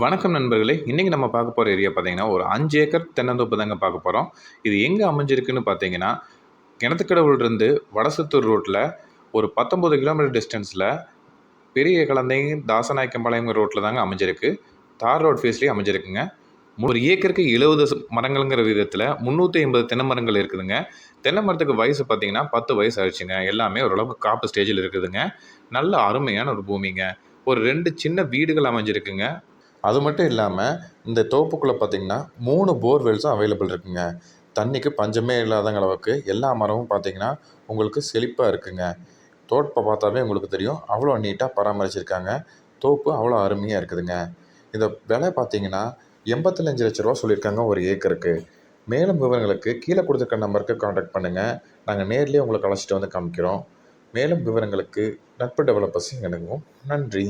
வணக்கம் நண்பர்களே. இன்றைக்கி நம்ம பார்க்க போகிற ஏரியா பார்த்தீங்கன்னா, ஒரு 5 ஏக்கர் தென்னந்தோப்பு தாங்க பார்க்க போகிறோம். இது எங்கே அமைஞ்சிருக்குன்னு பார்த்தீங்கன்னா, கிணத்துக்கடவுலேருந்து வடசத்தூர் ரோட்டில் ஒரு 19 கிலோமீட்டர் டிஸ்டன்ஸில் பெரிய கலந்தை தாசநாயக்கம்பாளையம் ரோட்டில் தாங்க அமைஞ்சிருக்கு. தார் ரோட் ஃபேஸ்லேயே அமைஞ்சிருக்குங்க. ஒரு ஏக்கருக்கு 70 மரங்கள்ங்கிற விதத்தில் 350 தென்னை மரங்கள் இருக்குதுங்க. தென்னை மரத்துக்கு வயசு பார்த்தீங்கன்னா 10 வயசு ஆயிடுச்சுங்க. எல்லாமே ஓரளவுக்கு காப்பு ஸ்டேஜில் இருக்குதுங்க. நல்ல அருமையான ஒரு பூமிங்க. ஒரு 2 சின்ன வீடுகள் அமைஞ்சிருக்குங்க. அது மட்டும் இல்லாமல் இந்த தோப்புக்குள்ளே பார்த்திங்கன்னா 3 போர்வெல்ஸும் அவைலபிள் இருக்குங்க. தண்ணிக்கு பஞ்சமே இல்லாதங்க அளவுக்கு எல்லா மரமும் பார்த்திங்கன்னா உங்களுக்கு செழிப்பாக இருக்குங்க. தோட்டத்தை பார்த்தாவே உங்களுக்கு தெரியும், அவ்வளோ நீட்டாக பராமரிச்சிருக்காங்க. தோப்பு அவ்வளோ அருமையாக இருக்குதுங்க. இந்த விலை பார்த்திங்கன்னா 85 லட்ச ரூபா சொல்லியிருக்காங்க ஒரு ஏக்கருக்கு. மேலும் விவரங்களுக்கு கீழே கொடுத்துருக்க நம்பருக்கு கான்டாக்ட் பண்ணுங்கள். நாங்கள் நேர்லேயே உங்களுக்கு அழைச்சிட்டு வந்து காமிக்கிறோம். மேலும் விவரங்களுக்கு நட்பு டெவலப்பர்ஸ் இணைவோம். நன்றி.